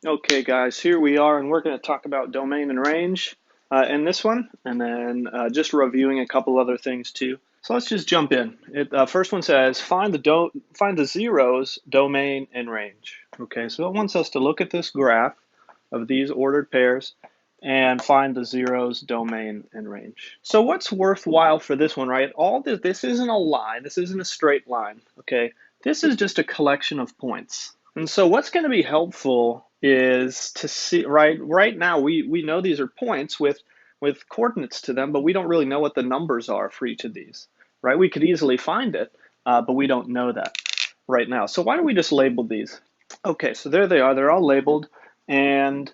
Okay, guys, here we are, and we're going to talk about domain and range in this one, and then just reviewing a couple other things too. So let's just jump in. First one says find the zeros, domain, and range. Okay, so it wants us to look at this graph of these ordered pairs and find the zeros, domain, and range. So what's worthwhile for this one, right? All this isn't a line. This isn't a straight line. Okay, this is just a collection of points. And so what's going to be helpful is to see, right now we know these are points with coordinates to them, but we don't really know what the numbers are for each of these, right? We could easily find it, but we don't know that right now. So why don't we just label these? Okay, so there they are. They're all labeled. And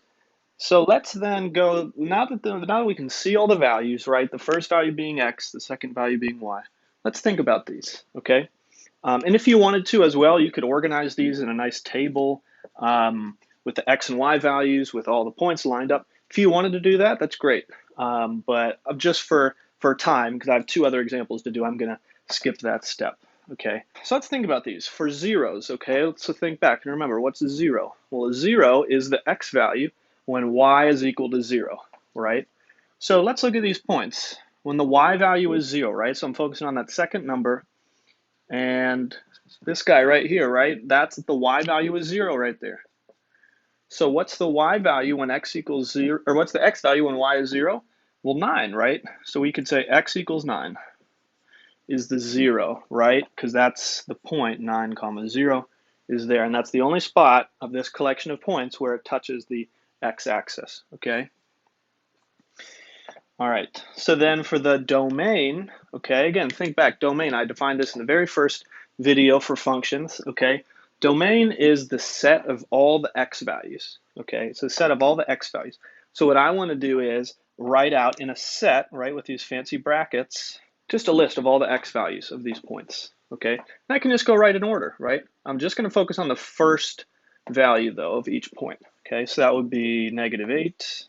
so let's then go, now that we can see all the values, right? The first value being x, the second value being y. Let's think about these, okay? And if you wanted to as well, you could organize these in a nice table with the x and y values with all the points lined up. If you wanted to do that, that's great. But just for time, because I have two other examples to do, I'm going to skip that step. Okay, so let's think about these. For zeros, okay, let's think back and remember, what's a zero? Well, a zero is the x value when y is equal to 0, right? So let's look at these points. When the y value is 0, right? So I'm focusing on that second number, and this guy right here, right? That's the y value is 0 right there. So what's the y value when x equals 0, or what's the x value when y is 0? Well, 9, right? So we could say x equals 9 is the 0, right? Because that's the point, 9 comma 0 is there. And that's the only spot of this collection of points where it touches the x-axis, okay? All right, so then for the domain, okay, again, think back, domain, I defined this in the very first video for functions, okay? Domain is the set of all the x values, okay? It's a set of all the x values. So what I want to do is write out in a set, right, with these fancy brackets, just a list of all the x values of these points, okay? And I can just go right in order, right? I'm just going to focus on the first value, though, of each point, okay? So that would be -8,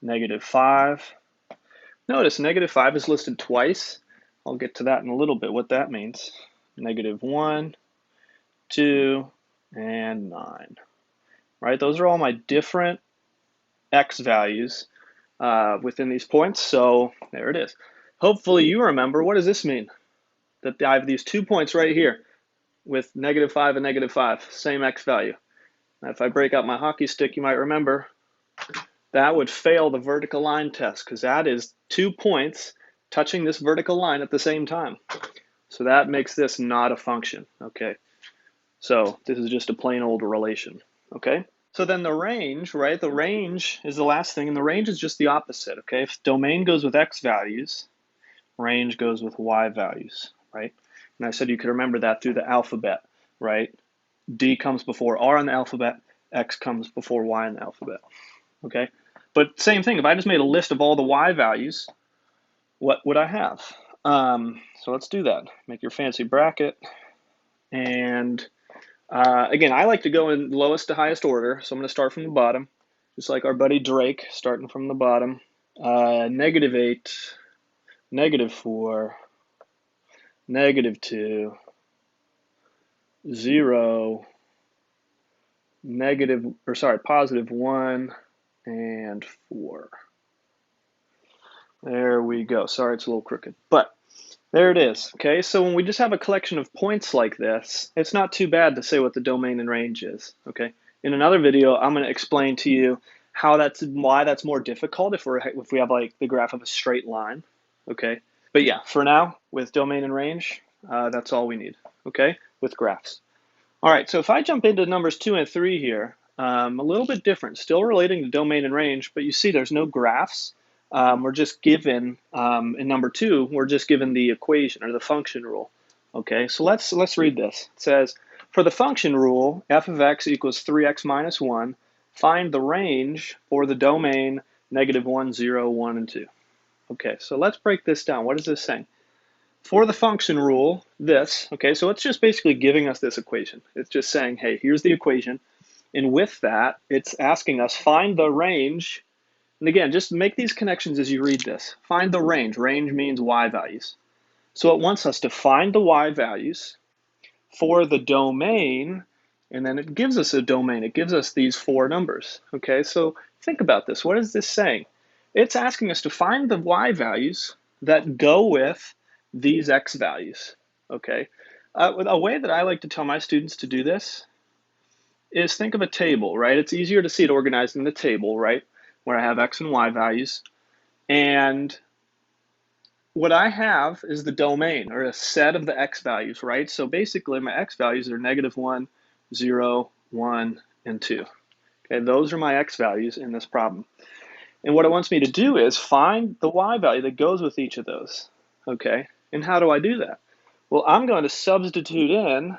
-5. Notice -5 is listed twice. I'll get to that in a little bit, what that means. -1, 2, and 9. Right? Those are all my different x values within these points. So there it is. Hopefully you remember, what does this mean? That I have these 2 points right here with -5 and -5, same x value. Now, if I break out my hockey stick, you might remember that would fail the vertical line test because that is 2 points touching this vertical line at the same time. So that makes this not a function, okay? So this is just a plain old relation, okay? So then the range, right? The range is the last thing, and the range is just the opposite, okay? If domain goes with x values, range goes with y values, right? And I said you could remember that through the alphabet, right? D comes before R in the alphabet, X comes before Y in the alphabet, okay? But same thing, if I just made a list of all the Y values, what would I have? So let's do that. Make your fancy bracket. And again, I like to go in lowest to highest order. So I'm going to start from the bottom, just like our buddy Drake, starting from the bottom. -8, -4, -2, 0, +1, and 4. There we go. Sorry, it's a little crooked, but there it is. Okay, so when we just have a collection of points like this, it's not too bad to say what the domain and range is. Okay, in another video, I'm going to explain to you why that's more difficult if we have like the graph of a straight line. Okay, but yeah, for now with domain and range, that's all we need. Okay, with graphs. All right, so if I jump into numbers 2 and 3 here, a little bit different, still relating to domain and range, but you see there's no graphs. We're just given, in number 2, we're just given the equation or the function rule. Okay, so let's read this. It says, for the function rule, f of x equals 3x minus 1, find the range for the domain -1, 0, 1, and 2. Okay, so let's break this down. What is this saying? For the function rule, this, okay, so it's just basically giving us this equation. It's just saying, hey, here's the equation. And with that, it's asking us, find the range. And again, just make these connections as you read this. Find the range. Range means y values. So it wants us to find the y values for the domain And then it gives us a domain. It gives us these four numbers. Okay, so think about this. What is this saying? It's asking us to find the y values that go with these x values. Okay, a way that I like to tell my students to do this is think of a table, right? It's easier to see it organized in the table, right? Where I have x and y values. And what I have is the domain, or a set of the x values, right? So basically my x values are -1, 0, 1, and 2. Okay, those are my x values in this problem. And what it wants me to do is find the y value that goes with each of those. Okay, and how do I do that? Well, I'm going to substitute in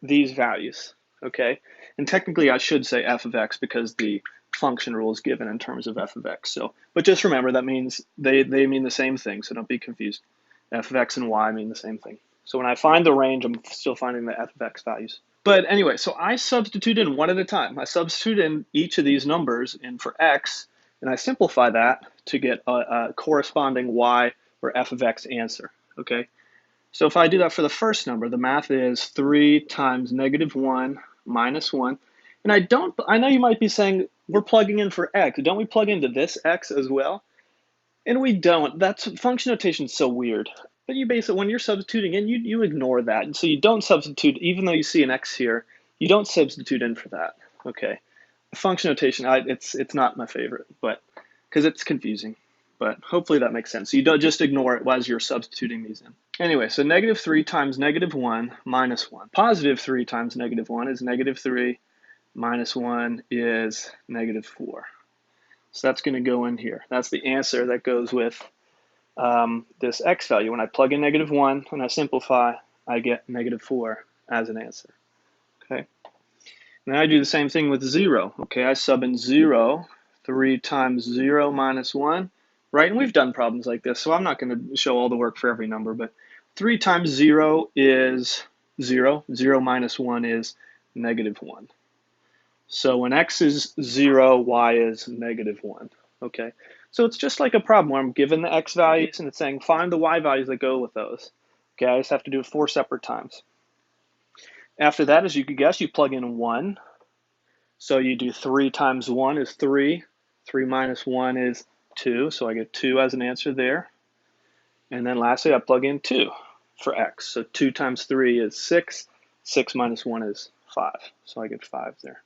these values. Okay, and technically I should say f of x because the function rule is given in terms of f of x. So, but just remember that means they mean the same thing, so don't be confused. F of x and y mean the same thing. So when I find the range, I'm still finding the f of x values. But anyway, so I substitute in one at a time. I substitute in each of these numbers in for x, and I simplify that to get a corresponding y or f of x answer. Okay. So if I do that for the first number, the math is 3 times -1 minus 1. And I know you might be saying, we're plugging in for x. Don't we plug into this x as well? And we don't. That's function notation is so weird. But you basically, when you're substituting in, you ignore that. And so you don't substitute, even though you see an x here, you don't substitute in for that. Okay. Function notation, it's not my favorite, but because it's confusing. But hopefully that makes sense. So you don't just ignore it as you're substituting these in. Anyway, so -3 times -1 minus 1. +3 times -1 is -3 minus 1 is -4. So that's going to go in here. That's the answer that goes with this x value. When I plug in -1 and I simplify, I get -4 as an answer. Okay. And then I do the same thing with 0. Okay, I sub in 0, 3 times 0 minus 1, right? And we've done problems like this, so I'm not going to show all the work for every number, but 3 times 0 is 0. 0 minus 1 is -1. So when x is 0, y is -1. Okay, so it's just like a problem where I'm given the x values and it's saying find the y values that go with those. Okay, I just have to do it 4 separate times. After that, as you could guess, you plug in 1. So you do 3 times 1 is 3. 3 minus 1 is 2. So I get 2 as an answer there. And then lastly, I plug in 2 for x. So 2 times 3 is 6. 6 minus 1 is 5. So I get 5 there.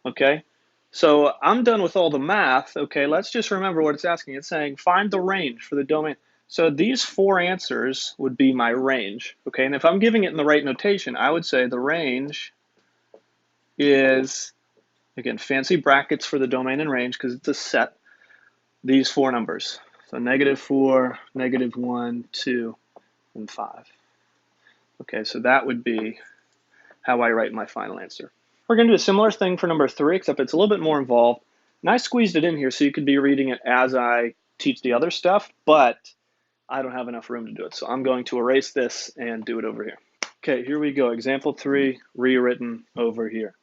Okay, so I'm done with all the math. Okay, let's just remember what it's asking. It's saying find the range for the domain. So these 4 answers would be my range. Okay, and if I'm giving it in the right notation, I would say the range is, again, fancy brackets for the domain and range because it's a set, these 4 numbers. So -4, -1, 2, and 5. Okay, so that would be how I write my final answer. We're going to do a similar thing for number 3, except it's a little bit more involved. And I squeezed it in here so you could be reading it as I teach the other stuff, but I don't have enough room to do it. So I'm going to erase this and do it over here. Okay, here we go. Example 3, rewritten over here.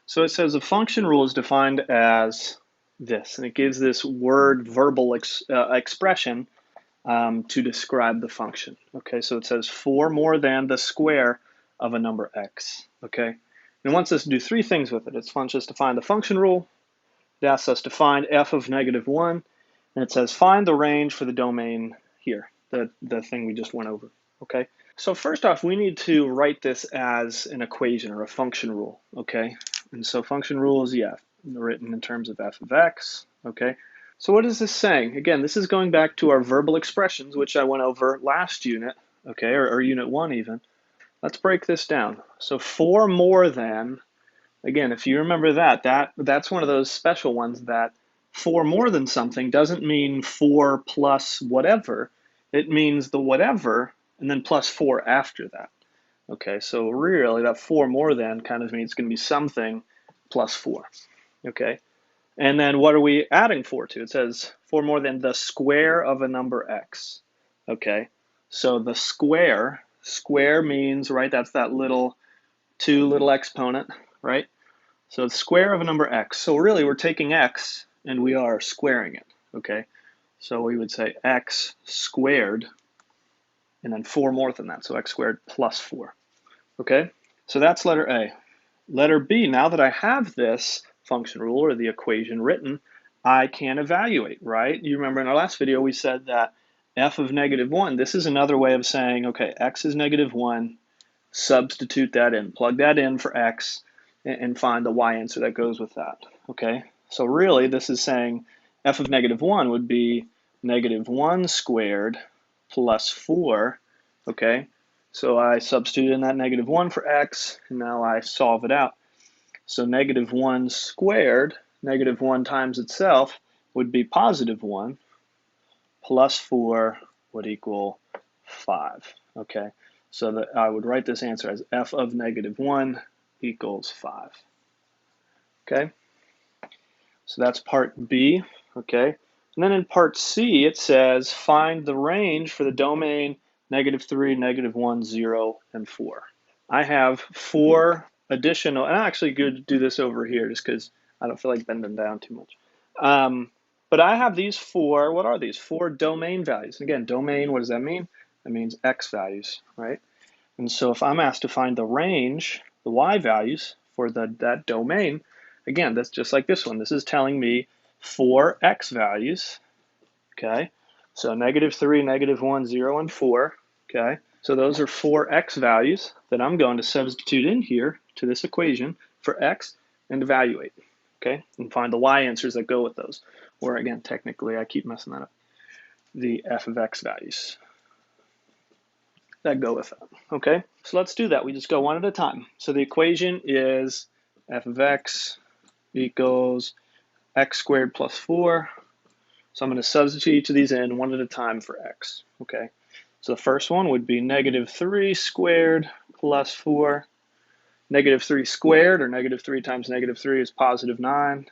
So it says a function rule is defined as this, and it gives this word verbal expression to describe the function. Okay, so it says 4 more than the square of a number x. Okay. And it wants us to do 3 things with it. It wants us to find the function rule. It asks us to find f of -1. And it says find the range for the domain here, the thing we just went over. Okay. So first off, we need to write this as an equation or a function rule. Okay. And so function rule is, yeah, written in terms of f of x. Okay. So what is this saying? Again, this is going back to our verbal expressions, which I went over last unit. Okay, or unit 1 even. Let's break this down. So 4 more than, again, if you remember that's one of those special ones that 4 more than something doesn't mean 4 plus whatever. It means the whatever and then plus 4 after that. Okay, so really that 4 more than kind of means it's going to be something plus 4. Okay, and then what are we adding 4 to? It says 4 more than the square of a number x. Okay, so the square means, right, that's that little 2 little exponent, right? So the square of a number x. So really we're taking x and we are squaring it, okay? So we would say x squared and then 4 more than that, so x squared plus 4, okay? So that's letter A. Letter B, now that I have this function rule or the equation written, I can evaluate, right? You remember in our last video we said that f of -1, this is another way of saying, okay, x is -1, substitute that in, plug that in for x, and find the y answer that goes with that, okay? So really this is saying f of -1 would be -1 squared plus 4, okay? So I substitute in that -1 for x, and now I solve it out. So -1 squared, -1 times itself, would be +1, plus 4 would equal 5, okay? So that I would write this answer as f of -1 equals 5, okay? So that's part B, okay? And then in part C, it says find the range for the domain -3, -1, 0, and 4. I have 4 additional, and I'm actually going to do this over here just because I don't feel like bending down too much. But I have these 4, what are these? 4 domain values. And again, domain, what does that mean? That means x values, right? And so if I'm asked to find the range, the y values for that domain, again, that's just like this one. This is telling me 4 x values, okay? So -3, -1, 0, and 4, okay? So those are 4 x values that I'm going to substitute in here to this equation for x and evaluate, okay? And find the y answers that go with those. Or again, technically, I keep messing that up. The f of x values that go with it, okay? So let's do that. We just go one at a time. So the equation is f of x equals x squared plus 4. So I'm going to substitute each of these in one at a time for x, okay? So the first one would be -3 squared plus 4. -3 squared, or -3 times -3 is +9.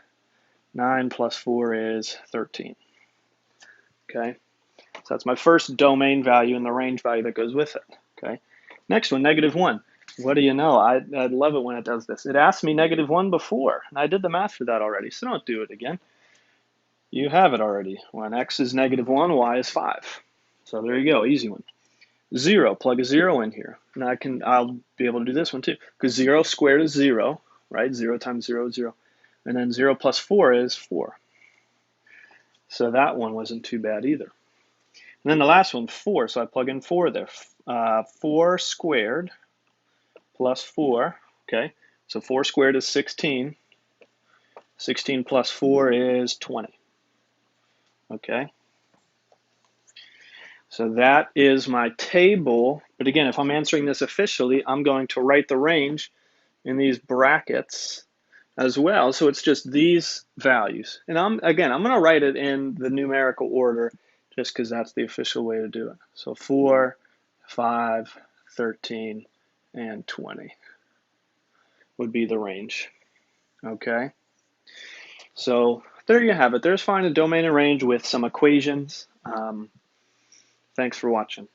9 plus 4 is 13, okay? So that's my first domain value and the range value that goes with it, okay? Next one, -1. What do you know? I love it when it does this. It asked me -1 before, and I did the math for that already, so don't do it again. You have it already. When x is -1, y is 5. So there you go, easy one. 0, plug a 0 in here. And I'll be able to do this one too, because 0 squared is 0, right? 0 times 0 is 0. And then 0 plus 4 is 4. So that one wasn't too bad either. And then the last one, 4. So I plug in 4 there. 4 squared plus 4, okay? So 4 squared is 16. 16 plus 4 is 20, okay? So that is my table. But again, if I'm answering this officially, I'm going to write the range in these brackets as well. So it's just these values. And I'm going to write it in the numerical order just because that's the official way to do it. So 4, 5, 13, and 20 would be the range. Okay? So there you have it. There's find a domain and range with some equations. Thanks for watching.